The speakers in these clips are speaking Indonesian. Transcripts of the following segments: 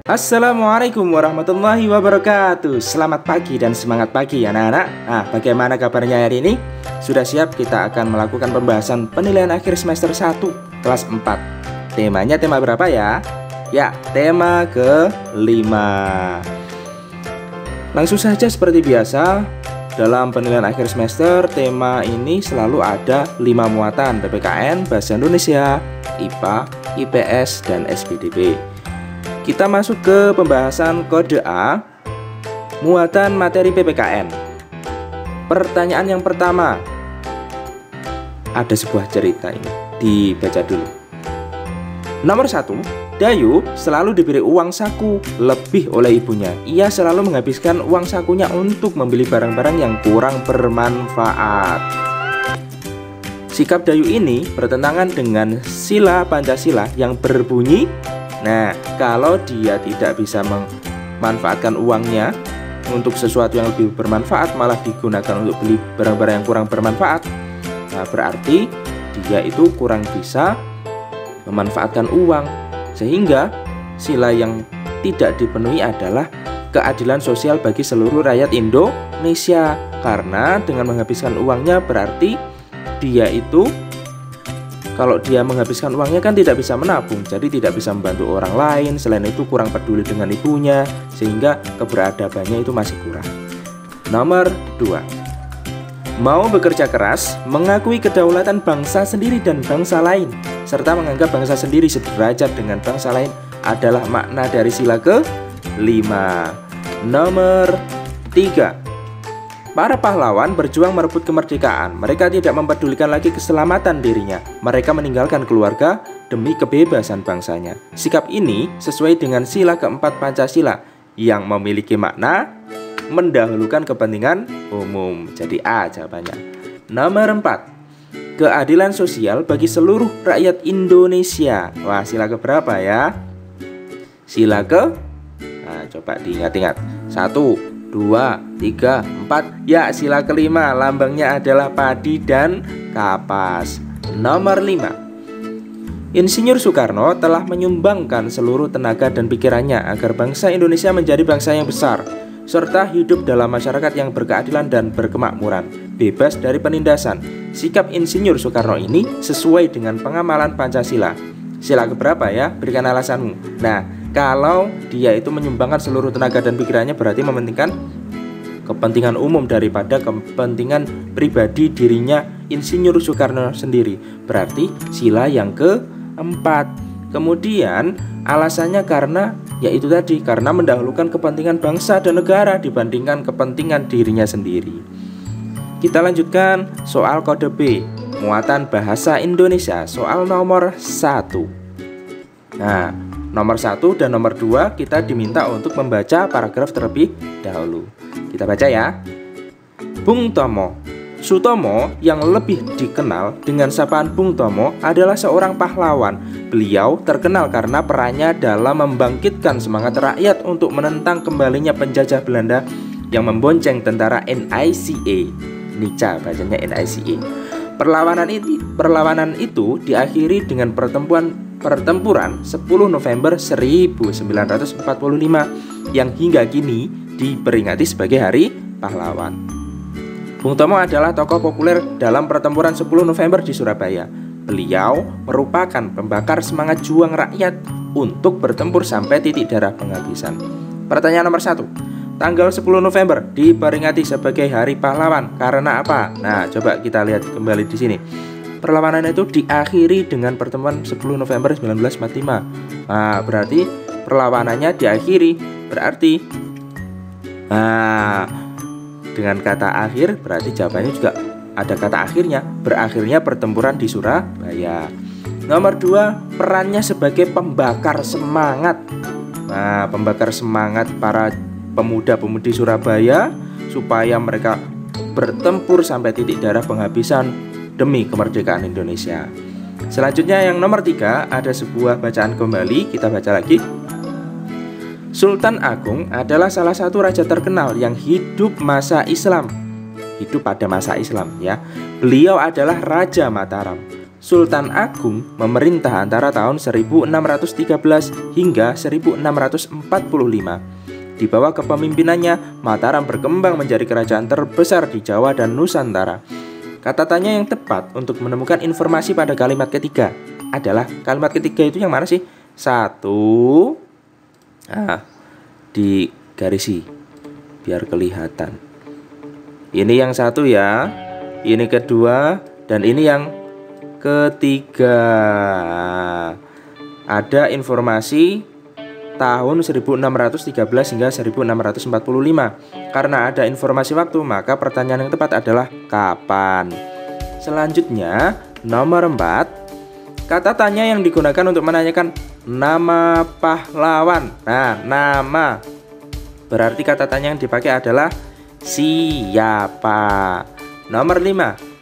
Assalamualaikum warahmatullahi wabarakatuh. Selamat pagi dan semangat pagi anak-anak. Nah, bagaimana kabarnya hari ini? Sudah siap? Kita akan melakukan pembahasan penilaian akhir semester 1 kelas 4. Temanya tema berapa ya? Ya, tema ke-5. Langsung saja seperti biasa, dalam penilaian akhir semester tema ini selalu ada 5 muatan: PPKN, Bahasa Indonesia, IPA, IPS, dan SPDB. Kita masuk ke pembahasan kode A, muatan materi PPKN. Pertanyaan yang pertama, ada sebuah cerita ini, dibaca dulu. Nomor 1, Dayu selalu diberi uang saku lebih oleh ibunya. Ia selalu menghabiskan uang sakunya untuk membeli barang-barang yang kurang bermanfaat. Sikap Dayu ini bertentangan dengan sila Pancasila yang berbunyi, nah, kalau dia tidak bisa memanfaatkan uangnya untuk sesuatu yang lebih bermanfaat, malah digunakan untuk beli barang-barang yang kurang bermanfaat, nah berarti dia itu kurang bisa memanfaatkan uang. Sehingga sila yang tidak dipenuhi adalah keadilan sosial bagi seluruh rakyat Indonesia. Karena dengan menghabiskan uangnya berarti dia itu, kalau dia menghabiskan uangnya kan tidak bisa menabung, jadi tidak bisa membantu orang lain. Selain itu kurang peduli dengan ibunya, sehingga keberadabannya itu masih kurang. Nomor 2, mau bekerja keras, mengakui kedaulatan bangsa sendiri dan bangsa lain, serta menganggap bangsa sendiri sederajat dengan bangsa lain adalah makna dari sila ke-5. Nomor 3, para pahlawan berjuang merebut kemerdekaan. Mereka tidak mempedulikan lagi keselamatan dirinya. Mereka meninggalkan keluarga demi kebebasan bangsanya. Sikap ini sesuai dengan sila keempat Pancasila yang memiliki makna mendahulukan kepentingan umum. Jadi A jawabannya. Nomor 4, keadilan sosial bagi seluruh rakyat Indonesia. Wah, sila keberapa ya? Sila ke? Nah, coba diingat-ingat. 1, 2, 3, 4. Ya, sila kelima, lambangnya adalah padi dan kapas. Nomor 5, Insinyur Soekarno telah menyumbangkan seluruh tenaga dan pikirannya agar bangsa Indonesia menjadi bangsa yang besar, serta hidup dalam masyarakat yang berkeadilan dan berkemakmuran, bebas dari penindasan. Sikap Insinyur Soekarno ini sesuai dengan pengamalan Pancasila. Sila keberapa ya? Berikan alasanmu. Nah, kalau dia itu menyumbangkan seluruh tenaga dan pikirannya berarti mementingkan kepentingan umum daripada kepentingan pribadi dirinya Insinyur Soekarno sendiri. Berarti sila yang keempat. Kemudian alasannya karena yaitu tadi, karena mendahulukan kepentingan bangsa dan negara dibandingkan kepentingan dirinya sendiri. Kita lanjutkan soal kode B, muatan bahasa Indonesia, soal nomor 1. Nah, nomor 1 dan nomor 2 kita diminta untuk membaca paragraf terlebih dahulu. Kita baca ya. Bung Tomo Sutomo, yang lebih dikenal dengan sapaan Bung Tomo, adalah seorang pahlawan. Beliau terkenal karena perannya dalam membangkitkan semangat rakyat untuk menentang kembalinya penjajah Belanda yang membonceng tentara NICA. Nica bacanya NICA. Perlawanan itu diakhiri dengan pertempuran 10 November 1945 yang hingga kini diperingati sebagai Hari Pahlawan. Bung Tomo adalah tokoh populer dalam pertempuran 10 November di Surabaya. Beliau merupakan pembakar semangat juang rakyat untuk bertempur sampai titik darah penghabisan. Pertanyaan nomor 1, tanggal 10 November diperingati sebagai Hari Pahlawan karena apa? Nah, coba kita lihat kembali di sini. Perlawanan itu diakhiri dengan pertemuan 10 November 1945. Nah, berarti perlawanannya diakhiri. Berarti dengan kata akhir berarti jawabannya juga ada kata akhirnya. Berakhirnya pertempuran di Surabaya. Nomor 2, perannya sebagai pembakar semangat. Nah, pembakar semangat para pemuda-pemudi Surabaya supaya mereka bertempur sampai titik darah penghabisan demi kemerdekaan Indonesia. Selanjutnya yang nomor 3, ada sebuah bacaan kembali. Kita baca lagi. Sultan Agung adalah salah satu raja terkenal yang hidup pada masa Islam ya. Beliau adalah Raja Mataram. Sultan Agung memerintah antara tahun 1613 hingga 1645. Di bawah kepemimpinannya, Mataram berkembang menjadi kerajaan terbesar di Jawa dan Nusantara. Kata tanya yang tepat untuk menemukan informasi pada kalimat ketiga adalah kalimat ketiga itu yang mana sih? Satu, digarisi biar kelihatan. Ini yang satu ya, ini kedua, dan ini yang ketiga. Ada informasi tahun 1613 hingga 1645. Karena ada informasi waktu, maka pertanyaan yang tepat adalah kapan. Selanjutnya, nomor 4. Kata tanya yang digunakan untuk menanyakan nama pahlawan. Nah, nama. Berarti kata tanya yang dipakai adalah siapa. Nomor 5.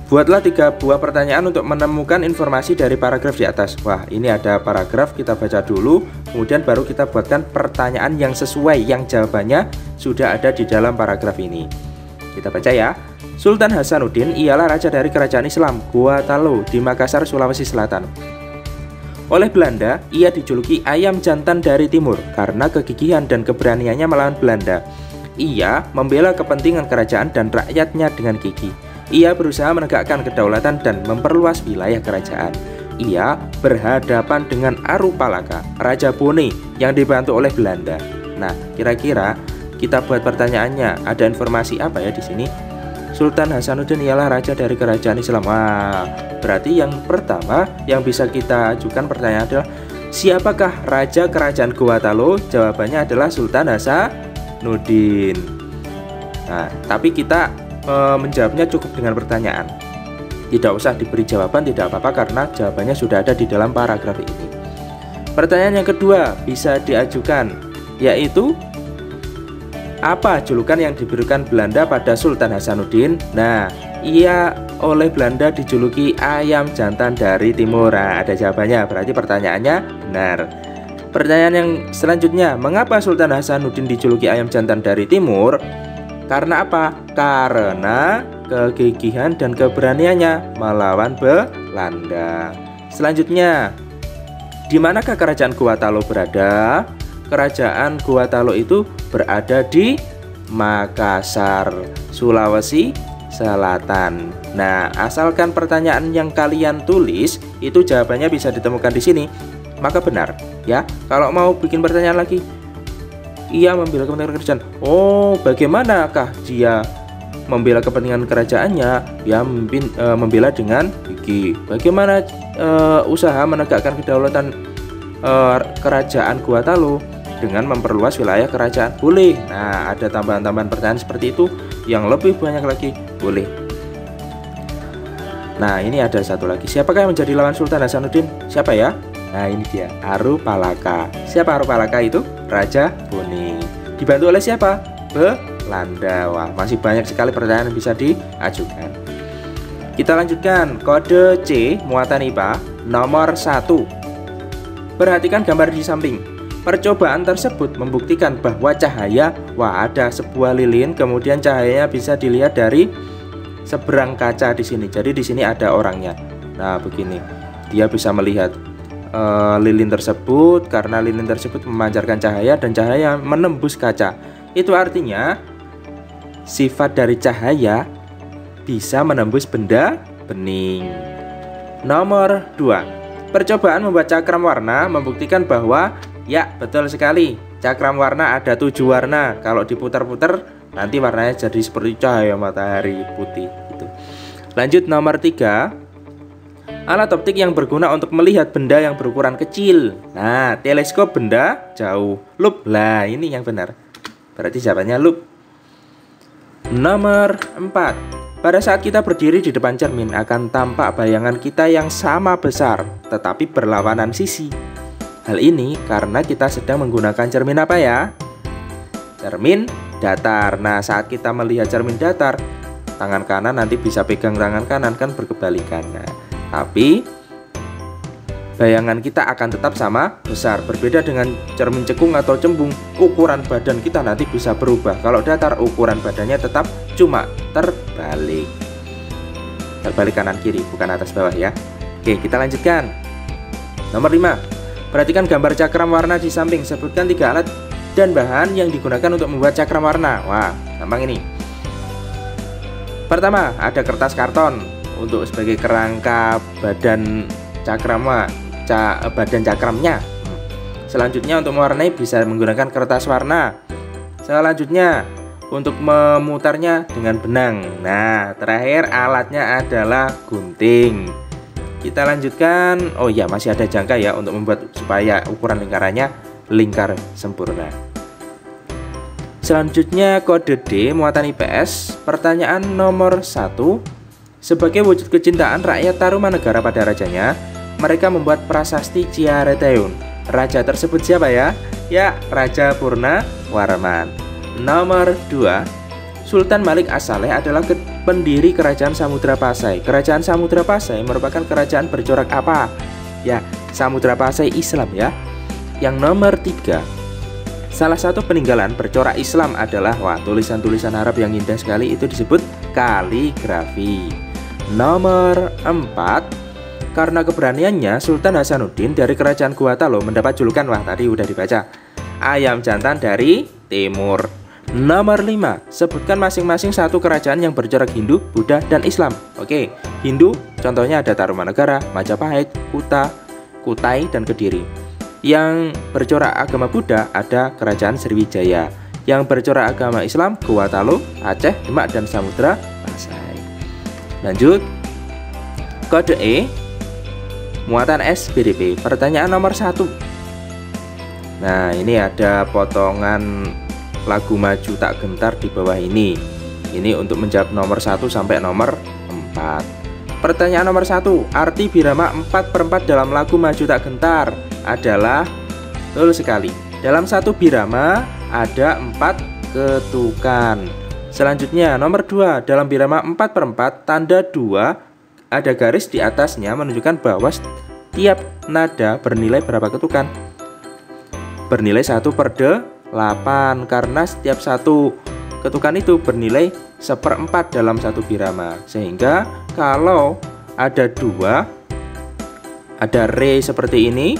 Buatlah 3 buah pertanyaan untuk menemukan informasi dari paragraf di atas. Wah, ini ada paragraf, kita baca dulu, kemudian baru kita buatkan pertanyaan yang sesuai, yang jawabannya sudah ada di dalam paragraf ini. Kita baca ya. Sultan Hasanuddin ialah raja dari kerajaan Islam Gorontalo di Makassar, Sulawesi Selatan. Oleh Belanda, ia dijuluki ayam jantan dari timur karena kegigihan dan keberaniannya melawan Belanda. Ia membela kepentingan kerajaan dan rakyatnya dengan gigih. Ia berusaha menegakkan kedaulatan dan memperluas wilayah kerajaan. Ia berhadapan dengan Arupalaka, Raja Bone yang dibantu oleh Belanda. Nah, kira-kira kita buat pertanyaannya, ada informasi apa ya di sini? Sultan Hasanuddin ialah raja dari kerajaan Islam. Wah, berarti yang pertama yang bisa kita ajukan pertanyaan adalah siapakah raja kerajaan Gorontalo? Jawabannya adalah Sultan Hasanuddin. Nah, tapi kita menjawabnya cukup dengan pertanyaan. Tidak usah diberi jawaban, tidak apa-apa karena jawabannya sudah ada di dalam paragraf ini. Pertanyaan yang kedua bisa diajukan, yaitu apa julukan yang diberikan Belanda pada Sultan Hasanuddin? Nah, ia oleh Belanda dijuluki ayam jantan dari timur. Nah, ada jawabannya, berarti pertanyaannya benar. Pertanyaan yang selanjutnya, mengapa Sultan Hasanuddin dijuluki ayam jantan dari timur? Karena apa? Karena kegigihan dan keberaniannya melawan Belanda. Selanjutnya, di manakah kerajaan Gorontalo berada? Kerajaan Gorontalo itu berada di Makassar, Sulawesi Selatan. Nah, asalkan pertanyaan yang kalian tulis itu jawabannya bisa ditemukan di sini, maka benar ya. Kalau mau bikin pertanyaan lagi, ia membela kepentingan kerajaan. Oh, bagaimanakah dia membela kepentingan kerajaannya? Dia membela dengan gigih. Bagaimana usaha menegakkan kedaulatan kerajaan Gorontalo? Dengan memperluas wilayah kerajaan. Boleh. Nah, ada tambahan-tambahan pertanyaan seperti itu yang lebih banyak lagi. Boleh. Nah, ini ada satu lagi. Siapakah yang menjadi lawan Sultan Hasanuddin? Siapa ya? Nah, ini dia, Arupalaka. Siapa Arupalaka itu? Raja Bone. Dibantu oleh siapa? Belanda. Wah, masih banyak sekali pertanyaan yang bisa diajukan. Kita lanjutkan. Kode C muatan IPA nomor 1. Perhatikan gambar di samping. Percobaan tersebut membuktikan bahwa cahaya, wah, ada sebuah lilin, kemudian cahayanya bisa dilihat dari seberang kaca di sini. Jadi di sini ada orangnya. Nah, begini. Dia bisa melihat lilin tersebut karena lilin tersebut memancarkan cahaya dan cahaya menembus kaca. Itu artinya sifat dari cahaya bisa menembus benda bening. Nomor 2. Percobaan membuat cakram warna membuktikan bahwa ya, betul sekali, cakram warna ada 7 warna. Kalau diputar-putar nanti warnanya jadi seperti cahaya matahari putih gitu. Lanjut nomor 3. Alat optik yang berguna untuk melihat benda yang berukuran kecil. Nah, teleskop benda jauh. Lup, lah ini yang benar. Berarti jawabannya lup. Nomor 4. Pada saat kita berdiri di depan cermin akan tampak bayangan kita yang sama besar, tetapi berlawanan sisi. Hal ini karena kita sedang menggunakan cermin apa ya? Cermin datar. Nah, saat kita melihat cermin datar, tangan kanan nanti bisa pegang tangan kanan, kan berkebalikan. Nah, tapi bayangan kita akan tetap sama besar. Berbeda dengan cermin cekung atau cembung, ukuran badan kita nanti bisa berubah. Kalau datar, ukuran badannya tetap cuma terbalik. Terbalik kanan kiri, bukan atas bawah ya. Oke, kita lanjutkan. Nomor 5. Perhatikan gambar cakram warna di samping. Sebutkan 3 alat dan bahan yang digunakan untuk membuat cakram warna. Wah, gampang ini. Pertama, ada kertas karton untuk sebagai kerangka badan badan cakramnya. Selanjutnya untuk mewarnai bisa menggunakan kertas warna. Selanjutnya untuk memutarnya dengan benang. Nah, terakhir alatnya adalah gunting. Kita lanjutkan. Oh ya, masih ada jangka ya untuk membuat supaya ukuran lingkarannya lingkar sempurna. Selanjutnya kode D muatan IPS. Pertanyaan nomor 1. Sebagai wujud kecintaan rakyat Tarumanegara pada rajanya, mereka membuat prasasti Ciareteun. Raja tersebut siapa ya? Ya, Raja Purnawarman. Nomor 2. Sultan Malik As-Saleh adalah pendiri Kerajaan Samudra Pasai. Kerajaan Samudra Pasai merupakan kerajaan bercorak apa? Ya, Samudra Pasai Islam ya. Yang nomor 3. Salah satu peninggalan bercorak Islam adalah tulisan-tulisan Arab yang indah sekali, itu disebut kaligrafi. Nomor 4. Karena keberaniannya, Sultan Hasanuddin dari Kerajaan Gua-Talo mendapat julukan, tadi udah dibaca, ayam jantan dari timur. Nomor 5. Sebutkan masing-masing satu kerajaan yang bercorak Hindu, Buddha, dan Islam. Oke, Hindu contohnya ada Tarumanegara, Majapahit, Kutai, dan Kediri. Yang bercorak agama Buddha ada Kerajaan Sriwijaya. Yang bercorak agama Islam Gua-Talo, Aceh, Demak, dan Samudra Pasai. Lanjut. Kode E muatan SPDP. Pertanyaan nomor 1. Nah, ini ada potongan lagu Maju Tak Gentar di bawah ini. Ini untuk menjawab nomor 1 sampai nomor 4. Pertanyaan nomor 1. Arti birama 4/4 dalam lagu Maju Tak Gentar adalah, betul sekali, dalam satu birama ada 4 ketukan. Selanjutnya nomor 2. Dalam birama 4/4 tanda 2 ada garis di atasnya menunjukkan bahwa setiap nada bernilai berapa ketukan? Bernilai 1/8, karena setiap satu ketukan itu bernilai 1/4 dalam satu birama. Sehingga kalau ada 2, ada re seperti ini,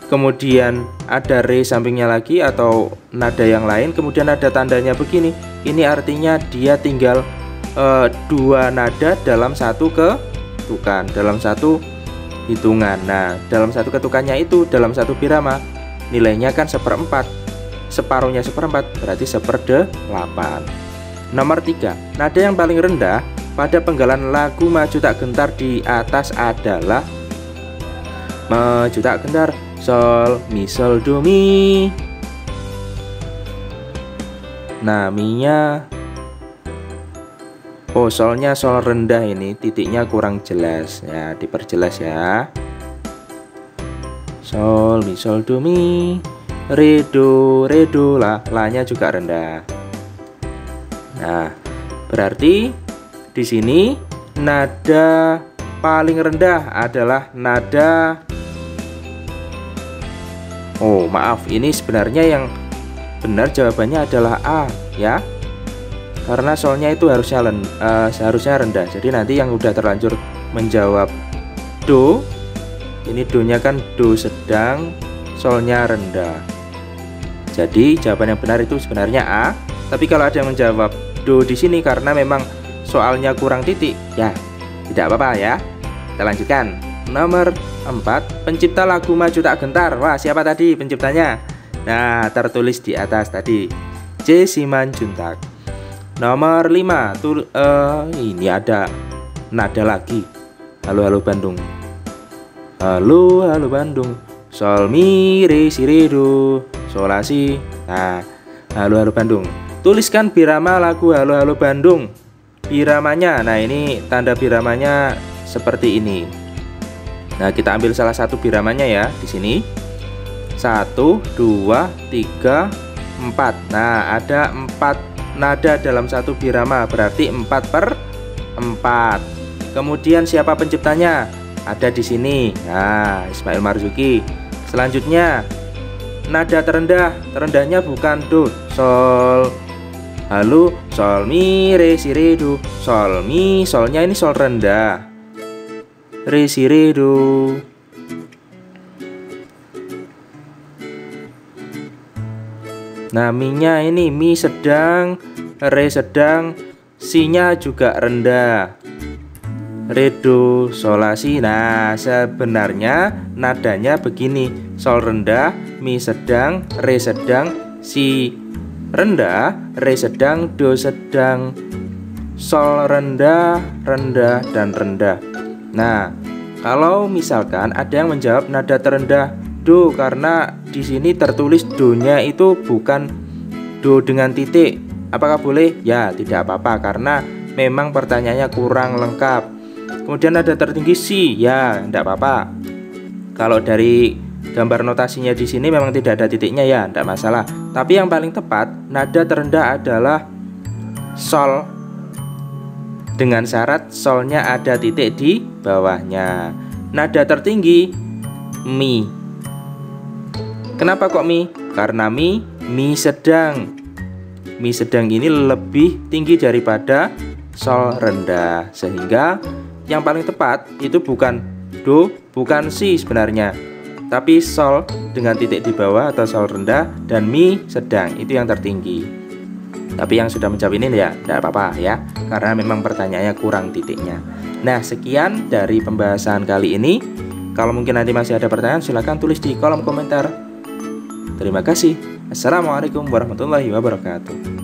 kemudian ada re sampingnya lagi atau nada yang lain, kemudian ada tandanya begini, ini artinya dia tinggal 2 nada dalam satu ketukan, dalam satu hitungan. Nah, dalam satu ketukannya itu dalam satu birama nilainya kan 1/4, separuhnya 1/4 berarti 1/8. Nomor 3. Nada yang paling rendah pada penggalan lagu Maju Tak Gentar di atas adalah Maju Tak Gentar, Sol, Mi, Sol, Do, Mi. Nah, Mi-nya, solnya sol rendah, ini titiknya kurang jelas ya, diperjelas ya. Sol, Mi, Sol, Do, Mi, Re, Do, La-nya juga rendah. Nah, berarti di sini nada paling rendah adalah nada, ini sebenarnya yang benar jawabannya adalah A ya. Karena solnya itu seharusnya rendah. Jadi nanti yang udah terlanjur menjawab Do, ini do-nya kan do sedang, solnya rendah. Jadi jawaban yang benar itu sebenarnya A. Tapi kalau ada yang menjawab do di sini karena memang soalnya kurang titik, ya tidak apa-apa ya. Kita lanjutkan. Nomor 4. Pencipta lagu Maju Tak Gentar. Wah, siapa tadi penciptanya? Nah, tertulis di atas tadi, J. Simanjuntak. Nomor 5. Ini ada nada lagi. Halo halo Bandung. Halo halo Bandung. Sol, mi, re, si, re, do, sol, la, si. Nah, halo halo Bandung. Tuliskan birama lagu Halo Halo Bandung. Biramanya, nah ini tanda biramanya seperti ini. Nah, kita ambil salah satu biramanya ya di sini. 1, 2, 3, 4. Nah, ada 4 nada dalam satu birama, berarti 4/4. Kemudian siapa penciptanya? Ada di sini. Nah, Ismail Marzuki. Selanjutnya, nada terendahnya bukan do, sol, Halo, sol, mi, re, si, re, do. Sol, mi, solnya ini sol rendah. Re, si, re, do. Nah, mi-nya ini mi sedang, re sedang, si-nya juga rendah. Re, do, sol, la, si. Nah, sebenarnya nadanya begini. Sol rendah, mi sedang, re sedang, si rendah, re sedang, do sedang, sol rendah, rendah, dan rendah. Nah, kalau misalkan ada yang menjawab nada terendah do, karena di sini tertulis do-nya itu bukan do dengan titik. Apakah boleh? Ya, tidak apa-apa karena memang pertanyaannya kurang lengkap. Kemudian nada tertinggi si, ya, tidak apa-apa. Kalau dari gambar notasinya di sini memang tidak ada titiknya, ya, tidak masalah. Tapi yang paling tepat, nada terendah adalah sol, dengan syarat solnya ada titik di bawahnya. Nada tertinggi mi. Kenapa kok mi? Karena mi sedang. Mi sedang ini lebih tinggi daripada sol rendah, sehingga yang paling tepat itu bukan do, bukan si sebenarnya, tapi sol dengan titik di bawah atau sol rendah, dan mi sedang itu yang tertinggi. Tapi yang sudah menjawab ini ya tidak apa-apa ya, karena memang pertanyaannya kurang titiknya. Nah, sekian dari pembahasan kali ini. Kalau mungkin nanti masih ada pertanyaan, silahkan tulis di kolom komentar. Terima kasih. Assalamualaikum warahmatullahi wabarakatuh.